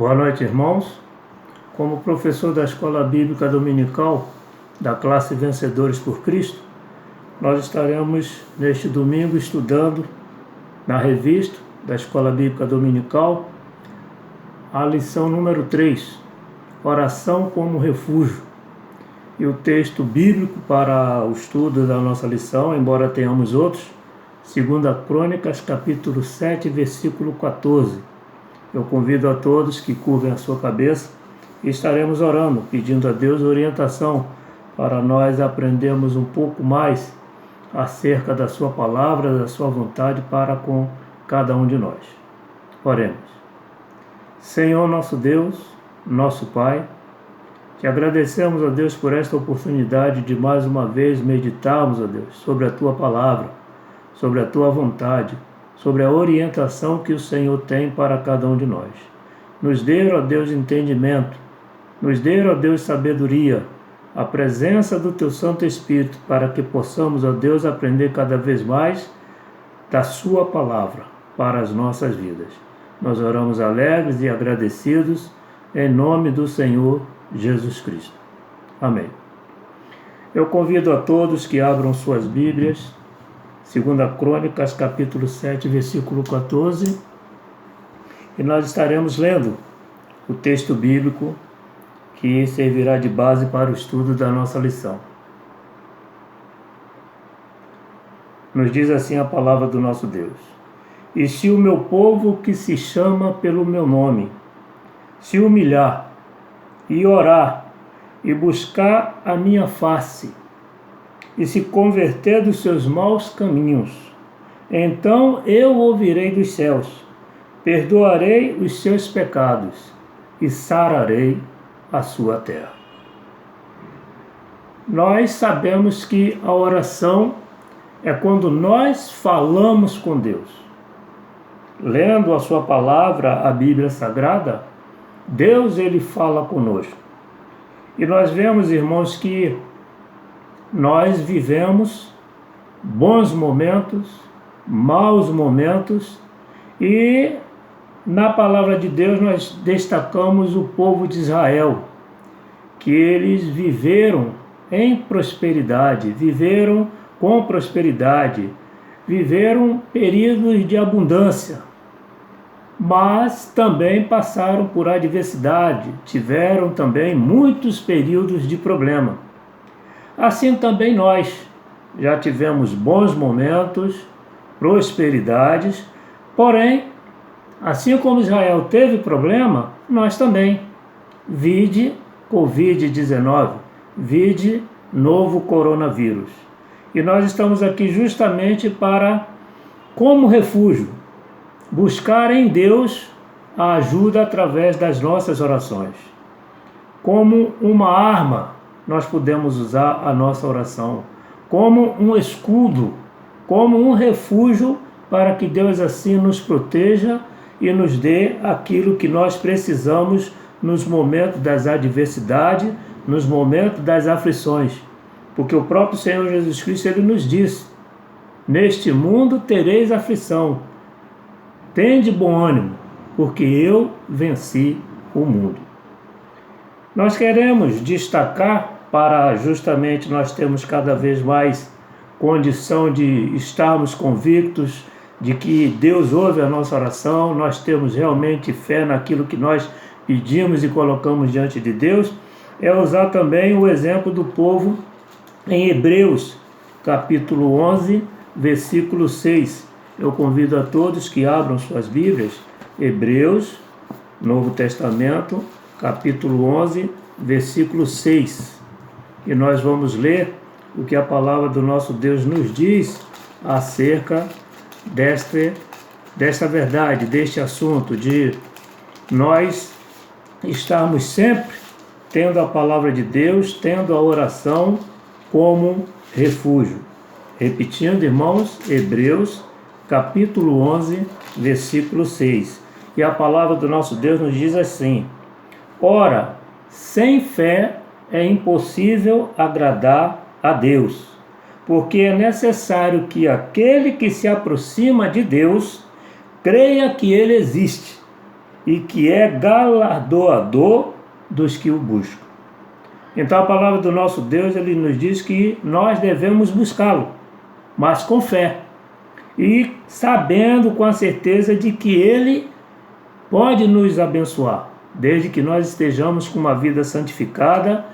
Boa noite, irmãos. Como professor da Escola Bíblica Dominical da classe Vencedores por Cristo, nós estaremos neste domingo estudando na revista da Escola Bíblica Dominical a lição número 3, Oração como Refúgio. E o texto bíblico para o estudo da nossa lição, embora tenhamos outros, 2 Crônicas, capítulo 7, versículo 14. Eu convido a todos que curvem a sua cabeça e estaremos orando, pedindo a Deus orientação para nós aprendermos um pouco mais acerca da sua palavra, da sua vontade para com cada um de nós. Oremos. Senhor nosso Deus, nosso Pai, te agradecemos, ó Deus, por esta oportunidade de mais uma vez meditarmos, ó Deus, sobre a tua palavra, sobre a tua vontade, sobre a orientação que o Senhor tem para cada um de nós. Nos dê, ó Deus, entendimento, nos dê, ó Deus, sabedoria, a presença do teu Santo Espírito, para que possamos, ó Deus, aprender cada vez mais da sua palavra para as nossas vidas. Nós oramos alegres e agradecidos em nome do Senhor Jesus Cristo. Amém. Eu convido a todos que abram suas Bíblias, 2 Crônicas, capítulo 7, versículo 14, e nós estaremos lendo o texto bíblico que servirá de base para o estudo da nossa lição. Nos diz assim a palavra do nosso Deus: E se o meu povo que se chama pelo meu nome se humilhar e orar e buscar a minha face e se converter dos seus maus caminhos, então eu ouvirei dos céus, perdoarei os seus pecados e sararei a sua terra. Nós sabemos que a oração é quando nós falamos com Deus. Lendo a sua palavra, a Bíblia Sagrada, Deus, ele fala conosco. E nós vemos, irmãos, que nós vivemos bons momentos, maus momentos, e na palavra de Deus nós destacamos o povo de Israel, que eles viveram em prosperidade, viveram com prosperidade, viveram períodos de abundância, mas também passaram por adversidade, tiveram também muitos períodos de problema. Assim também nós já tivemos bons momentos, prosperidades, porém, assim como Israel teve problema, nós também. Vide Covid-19, vide novo coronavírus. E nós estamos aqui justamente para, como refúgio, buscar em Deus a ajuda através das nossas orações. Como uma arma, nós podemos usar a nossa oração, como um escudo, como um refúgio, para que Deus assim nos proteja e nos dê aquilo que nós precisamos nos momentos das adversidades, nos momentos das aflições. Porque o próprio Senhor Jesus Cristo, ele nos diz: neste mundo tereis aflição, tende bom ânimo, porque eu venci o mundo. Nós queremos destacar, para justamente nós termos cada vez mais condição de estarmos convictos de que Deus ouve a nossa oração, nós temos realmente fé naquilo que nós pedimos e colocamos diante de Deus, é usar também o exemplo do povo em Hebreus, capítulo 11, versículo 6. Eu convido a todos que abram suas Bíblias, Hebreus, Novo Testamento, capítulo 11, versículo 6. E nós vamos ler o que a palavra do nosso Deus nos diz acerca desta verdade, deste assunto, de nós estarmos sempre tendo a palavra de Deus, tendo a oração como refúgio. Repetindo, irmãos, Hebreus, capítulo 11, versículo 6. E a palavra do nosso Deus nos diz assim: Ora, sem fé é impossível agradar a Deus, porque é necessário que aquele que se aproxima de Deus creia que Ele existe e que é galardoador dos que o buscam. Então a palavra do nosso Deus, ele nos diz que nós devemos buscá-lo, mas com fé, e sabendo com a certeza de que ele pode nos abençoar, desde que nós estejamos com uma vida santificada,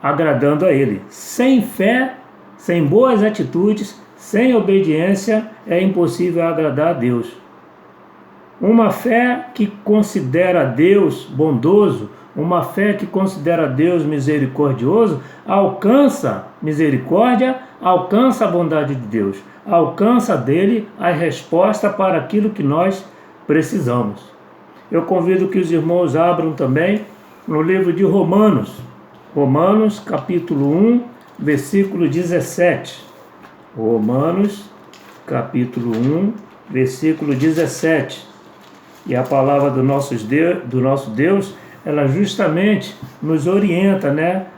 agradando a ele. Sem fé, sem boas atitudes, sem obediência, é impossível agradar a Deus. Uma fé que considera Deus bondoso, uma fé que considera Deus misericordioso, alcança misericórdia, alcança a bondade de Deus, alcança dele a resposta para aquilo que nós precisamos. Eu convido que os irmãos abram também no livro de Romanos, Romanos capítulo 1, versículo 17. Romanos capítulo 1, versículo 17. E a palavra do nosso Deus, ela justamente nos orienta,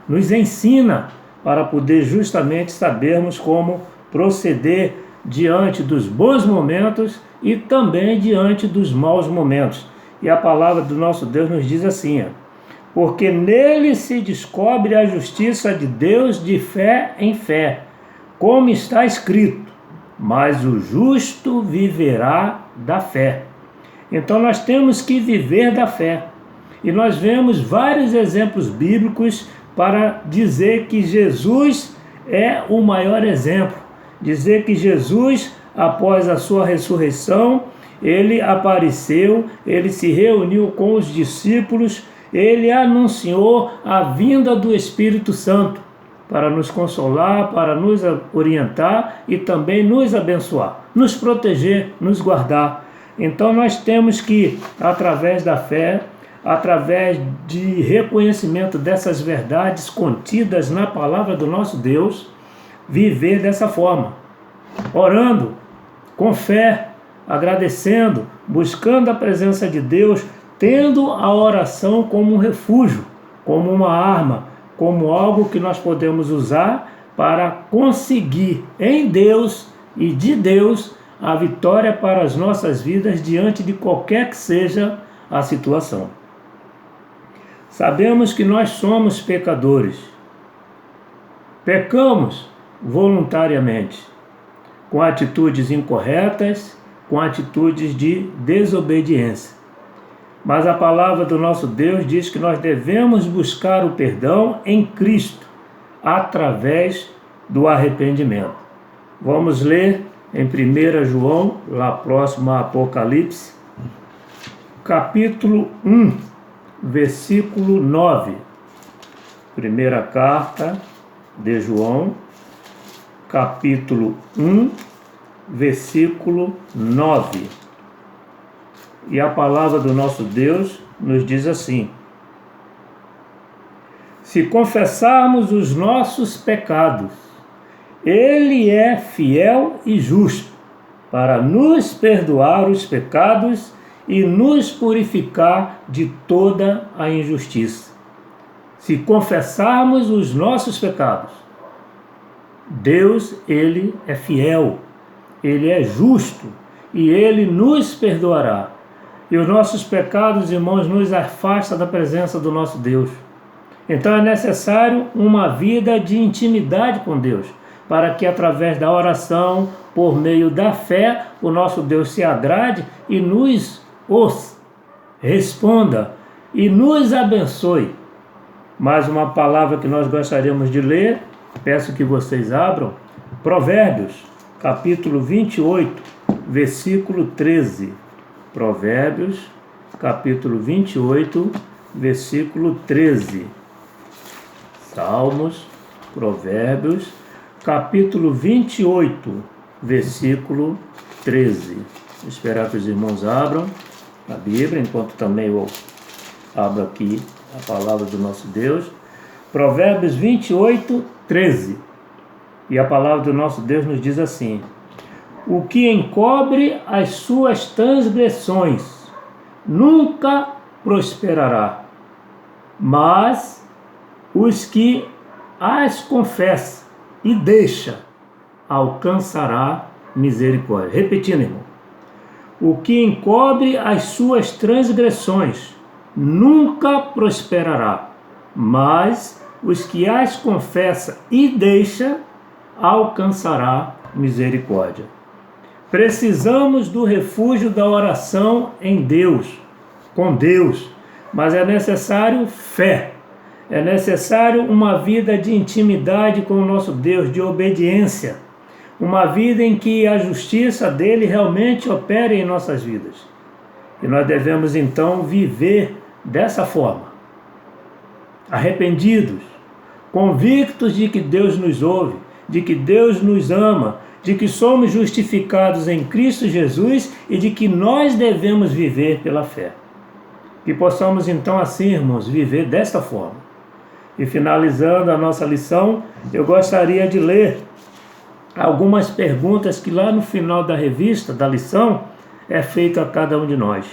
nos ensina para poder justamente sabermos como proceder diante dos bons momentos e também diante dos maus momentos. E a palavra do nosso Deus nos diz assim, porque nele se descobre a justiça de Deus de fé em fé, como está escrito, mas o justo viverá da fé. Então nós temos que viver da fé. E nós vemos vários exemplos bíblicos para dizer que Jesus é o maior exemplo. Dizer que Jesus, após a sua ressurreição, ele apareceu, ele se reuniu com os discípulos, ele anunciou a vinda do Espírito Santo para nos consolar, para nos orientar e também nos abençoar, nos proteger, nos guardar. Então nós temos que, através da fé, através de reconhecimento dessas verdades contidas na palavra do nosso Deus, viver dessa forma, orando, com fé, agradecendo, buscando a presença de Deus, tendo a oração como um refúgio, como uma arma, como algo que nós podemos usar para conseguir em Deus e de Deus a vitória para as nossas vidas diante de qualquer que seja a situação. Sabemos que nós somos pecadores. Pecamos voluntariamente, com atitudes incorretas, com atitudes de desobediência. Mas a palavra do nosso Deus diz que nós devemos buscar o perdão em Cristo, através do arrependimento. Vamos ler em 1 João, lá próximo a Apocalipse, capítulo 1, versículo 9. Primeira carta de João, capítulo 1, versículo 9. E a palavra do nosso Deus nos diz assim: se confessarmos os nossos pecados, Ele é fiel e justo para nos perdoar os pecados e nos purificar de toda a injustiça. Se confessarmos os nossos pecados, Deus, Ele é fiel, Ele é justo e Ele nos perdoará. E os nossos pecados, irmãos, nos afastam da presença do nosso Deus. Então é necessário uma vida de intimidade com Deus, para que através da oração, por meio da fé, o nosso Deus se agrade e nos responda e nos abençoe. Mais uma palavra que nós gostaríamos de ler, peço que vocês abram, Provérbios, capítulo 28, versículo 13. Provérbios, capítulo 28, versículo 13. Salmos, Provérbios, capítulo 28, versículo 13. Vou esperar que os irmãos abram a Bíblia, enquanto também eu abro aqui a palavra do nosso Deus. Provérbios 28, 13. E a palavra do nosso Deus nos diz assim: o que encobre as suas transgressões nunca prosperará, mas os que as confessa e deixa alcançará misericórdia. Repetindo, irmão. O que encobre as suas transgressões nunca prosperará, mas os que as confessa e deixa alcançará misericórdia. Precisamos do refúgio da oração em Deus, com Deus, mas é necessário fé. É necessário uma vida de intimidade com o nosso Deus, de obediência. Uma vida em que a justiça dele realmente opere em nossas vidas. E nós devemos então viver dessa forma. Arrependidos, convictos de que Deus nos ouve, de que Deus nos ama, de que somos justificados em Cristo Jesus e de que nós devemos viver pela fé. Que possamos então assim, irmãos, viver desta forma. E finalizando a nossa lição, eu gostaria de ler algumas perguntas que lá no final da revista, da lição, é feito a cada um de nós.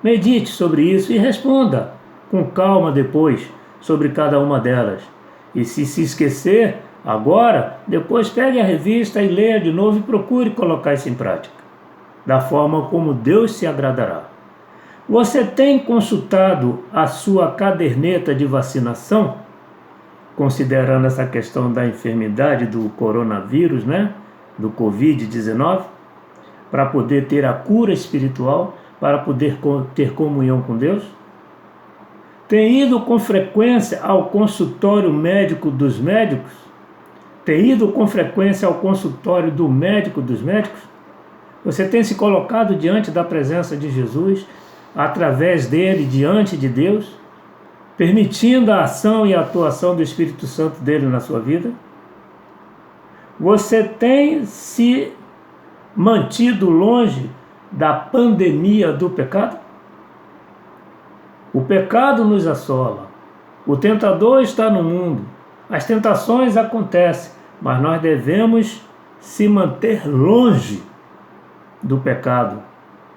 Medite sobre isso e responda com calma depois sobre cada uma delas. E se esquecer agora, depois pegue a revista e leia de novo e procure colocar isso em prática, da forma como Deus se agradará. Você tem consultado a sua caderneta de vacinação, considerando essa questão da enfermidade do coronavírus, do Covid-19, para poder ter a cura espiritual, para poder ter comunhão com Deus? Tem ido com frequência ao consultório médico dos médicos? Tem ido com frequência ao consultório do médico dos médicos? Você tem se colocado diante da presença de Jesus, através dele, diante de Deus, permitindo a ação e a atuação do Espírito Santo dele na sua vida? Você tem se mantido longe da pandemia do pecado? O pecado nos assola, o tentador está no mundo, as tentações acontecem, mas nós devemos se manter longe do pecado,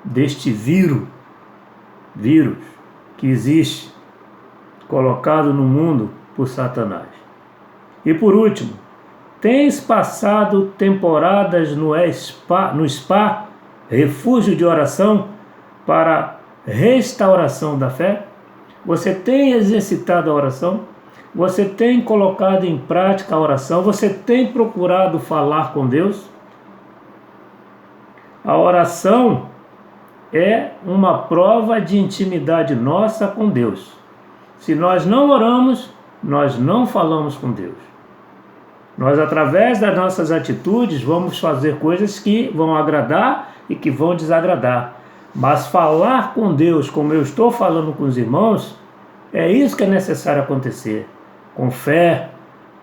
deste vírus que existe, colocado no mundo por Satanás. E por último, tens passado temporadas no spa, refúgio de oração, para restauração da fé? Você tem exercitado a oração? Você tem colocado em prática a oração? Você tem procurado falar com Deus? A oração é uma prova de intimidade nossa com Deus. Se nós não oramos, nós não falamos com Deus. Nós, através das nossas atitudes, vamos fazer coisas que vão agradar e que vão desagradar. Mas falar com Deus, como eu estou falando com os irmãos, é isso que é necessário acontecer. Com fé,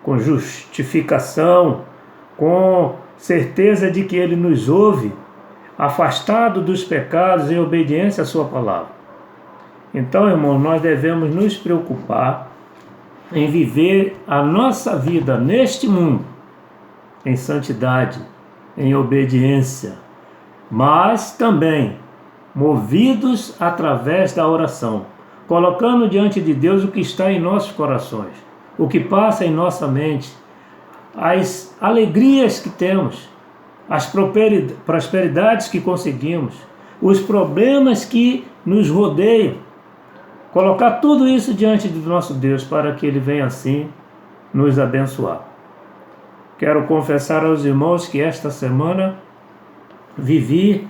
com justificação, com certeza de que Ele nos ouve, afastado dos pecados em obediência à sua palavra. Então, irmão, nós devemos nos preocupar em viver a nossa vida neste mundo em santidade, em obediência, mas também movidos através da oração, colocando diante de Deus o que está em nossos corações, o que passa em nossa mente, as alegrias que temos, as prosperidades que conseguimos, os problemas que nos rodeiam, colocar tudo isso diante do nosso Deus para que Ele venha assim nos abençoar. Quero confessar aos irmãos que esta semana vivi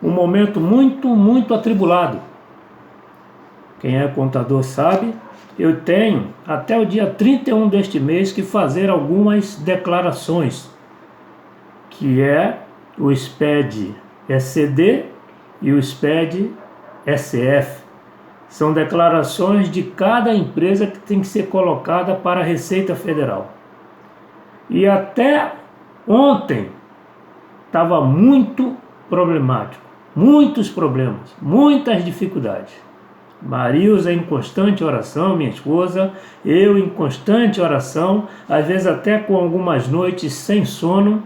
um momento muito atribulado. Quem é contador sabe, eu tenho até o dia 31 deste mês que fazer algumas declarações, que é o SPED-ECD e o SPED-SF. São declarações de cada empresa que tem que ser colocada para a Receita Federal. E até ontem estava muito problemático, muitos problemas, muitas dificuldades. Marilza em constante oração, minha esposa, eu em constante oração, às vezes até com algumas noites sem sono,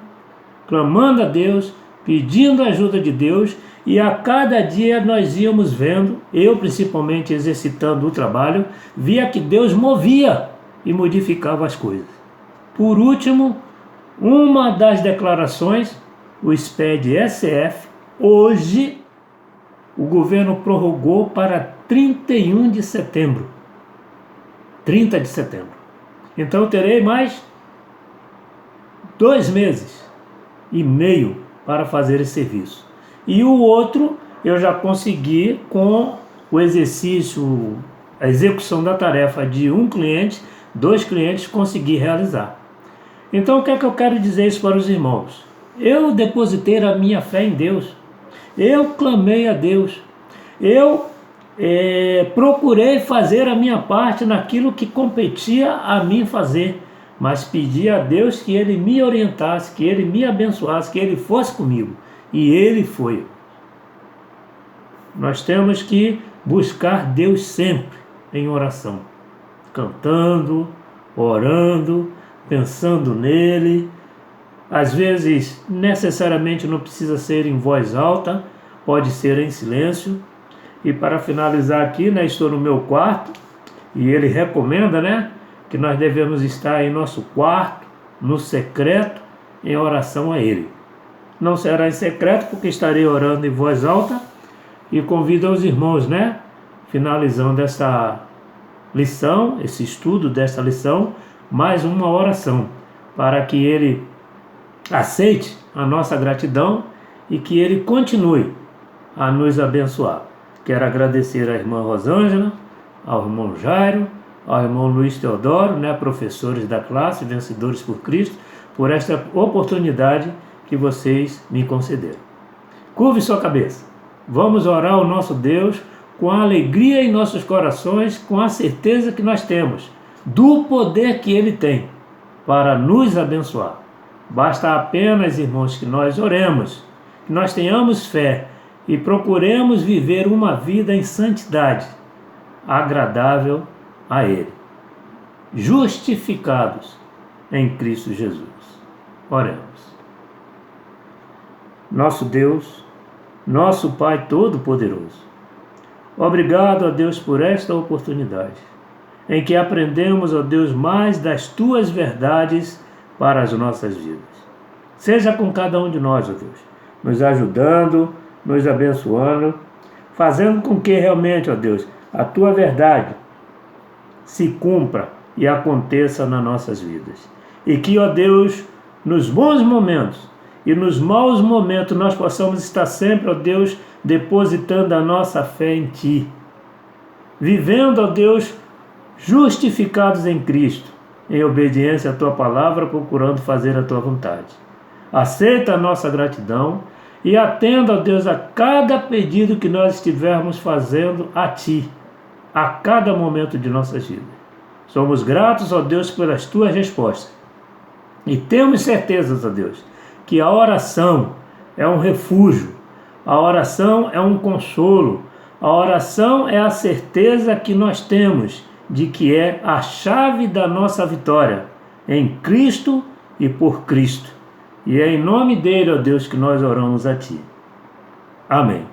clamando a Deus, pedindo a ajuda de Deus, e a cada dia nós íamos vendo, eu principalmente exercitando o trabalho, via que Deus movia e modificava as coisas. Por último, uma das declarações, o SPED-SF, hoje o governo prorrogou para 31 de setembro. 30 de setembro. Então eu terei mais 2 meses e meio para fazer esse serviço. E o outro eu já consegui com o exercício, a execução da tarefa de um cliente, 2 clientes, consegui realizar. Então o que é que eu quero dizer isso para os irmãos? Eu depositei a minha fé em Deus. Eu clamei a Deus. Eu procurei fazer a minha parte naquilo que competia a mim fazer, mas pedi a Deus que Ele me orientasse, que Ele me abençoasse, que Ele fosse comigo. E Ele foi. Nós temos que buscar Deus sempre em oração, cantando, orando, pensando nele. Às vezes, necessariamente não precisa ser em voz alta, pode ser em silêncio. E para finalizar aqui, estou no meu quarto, e ele recomenda, que nós devemos estar em nosso quarto, no secreto, em oração a ele. Não será em secreto, porque estarei orando em voz alta, e convido aos irmãos, finalizando essa lição, esse estudo desta lição, mais uma oração, para que ele aceite a nossa gratidão e que ele continue a nos abençoar. Quero agradecer à irmã Rosângela, ao irmão Jairo, ao irmão Luiz Teodoro, professores da classe Vencedores por Cristo, por esta oportunidade que vocês me concederam. Curve sua cabeça. Vamos orar ao nosso Deus com a alegria em nossos corações, com a certeza que nós temos do poder que Ele tem para nos abençoar. Basta apenas, irmãos, que nós oremos, que nós tenhamos fé e procuremos viver uma vida em santidade, agradável a Ele, justificados em Cristo Jesus. Oremos. Nosso Deus, nosso Pai Todo-Poderoso, obrigado a Deus por esta oportunidade, em que aprendemos, ó Deus, mais das Tuas verdades para as nossas vidas. Seja com cada um de nós, ó Deus, nos ajudando, nos abençoando, fazendo com que realmente, ó Deus, a Tua verdade se cumpra e aconteça nas nossas vidas. E que, ó Deus, nos bons momentos e nos maus momentos nós possamos estar sempre, ó Deus, depositando a nossa fé em Ti, vivendo, ó Deus, justificados em Cristo, em obediência à Tua palavra, procurando fazer a Tua vontade. Aceita a nossa gratidão e atenda, ó Deus, a cada pedido que nós estivermos fazendo a Ti, a cada momento de nossas vidas. Somos gratos, ó Deus, pelas Tuas respostas. E temos certezas, ó Deus, que a oração é um refúgio, a oração é um consolo, a oração é a certeza que nós temos de que é a chave da nossa vitória em Cristo e por Cristo. E é em nome dele, ó Deus, que nós oramos a Ti. Amém.